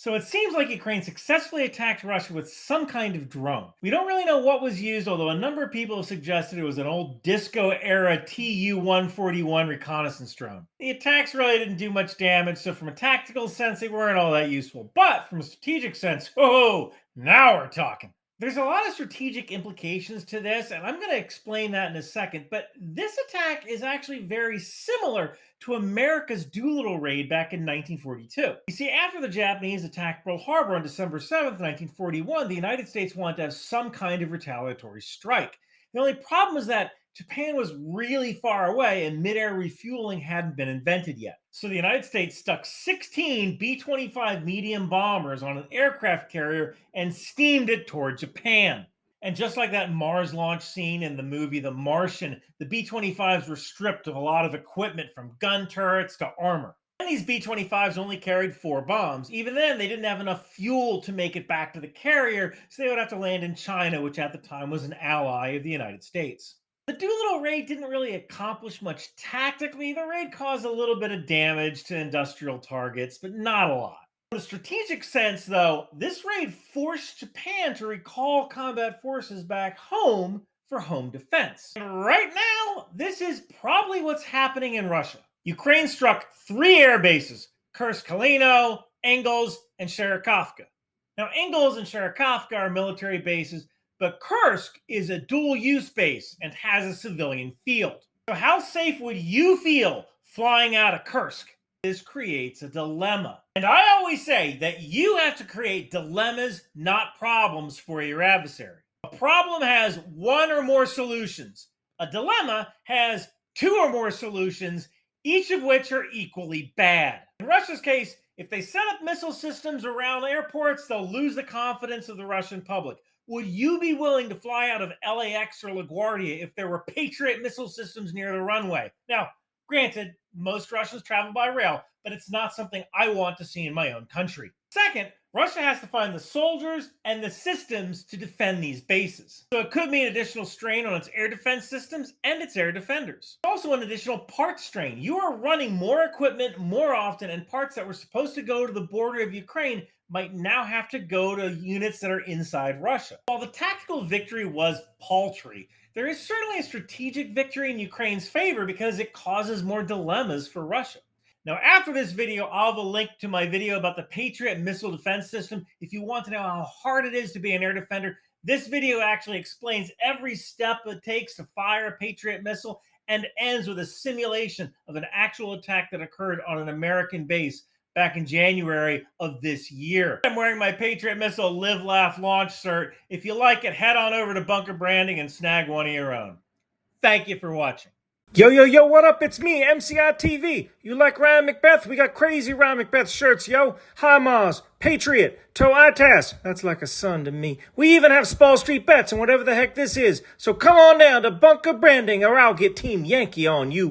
So it seems like Ukraine successfully attacked Russia with some kind of drone. We don't really know what was used, although a number of people have suggested it was an old disco-era Tu-141 reconnaissance drone. The attacks really didn't do much damage, so from a tactical sense, they weren't all that useful. But from a strategic sense, oh, now we're talking. There's a lot of strategic implications to this, and I'm going to explain that in a second, but this attack is actually very similar to America's Doolittle Raid back in 1942. You see, after the Japanese attacked Pearl Harbor on December 7th, 1941, the United States wanted to have some kind of retaliatory strike. The only problem was that Japan was really far away and mid-air refueling hadn't been invented yet. So the United States stuck 16 B-25 medium bombers on an aircraft carrier and steamed it toward Japan. And just like that Mars launch scene in the movie The Martian, the B-25s were stripped of a lot of equipment from gun turrets to armor. And these B-25s only carried 4 bombs. Even then, they didn't have enough fuel to make it back to the carrier, so they would have to land in China, which at the time was an ally of the United States. The Doolittle Raid didn't really accomplish much tactically. The raid caused a little bit of damage to industrial targets, but not a lot. In a strategic sense, though, this raid forced Japan to recall combat forces back home for home defense. And right now, this is probably what's happening in Russia. Ukraine struck 3 air bases: Kursk, Engels, and Sharakovka. Now, Engels and Sharakovka are military bases, but Kursk is a dual-use base and has a civilian field. So how safe would you feel flying out of Kursk? This creates a dilemma. And I always say that you have to create dilemmas, not problems, for your adversary. A problem has 1 or more solutions. A dilemma has 2 or more solutions, each of which are equally bad. In Russia's case, if they set up missile systems around airports, they'll lose the confidence of the Russian public. Would you be willing to fly out of LAX or LaGuardia if there were Patriot missile systems near the runway? Now, granted, most Russians travel by rail, but it's not something I want to see in my own country. Second, Russia has to find the soldiers and the systems to defend these bases. So it could mean additional strain on its air defense systems and its air defenders. Also an additional parts strain. You are running more equipment more often, and parts that were supposed to go to the border of Ukraine might now have to go to units that are inside Russia. While the tactical victory was paltry, there is certainly a strategic victory in Ukraine's favor because it causes more dilemmas for Russia. Now, after this video, I'll have a link to my video about the Patriot missile defense system. If you want to know how hard it is to be an air defender, this video actually explains every step it takes to fire a Patriot missile and ends with a simulation of an actual attack that occurred on an American base back in January of this year. I'm wearing my Patriot Missile Live, Laugh, Launch cert. If you like it, head on over to Bunker Branding and snag one of your own. Thank you for watching. Yo, what up? It's me, MCI TV. You like Ryan McBeth? We got crazy Ryan McBeth shirts, yo. Hi, Mars, Patriot, Toe Itas. That's like a son to me. We even have Spall Street bets and whatever the heck this is. So come on down to Bunker Branding or I'll get Team Yankee on you.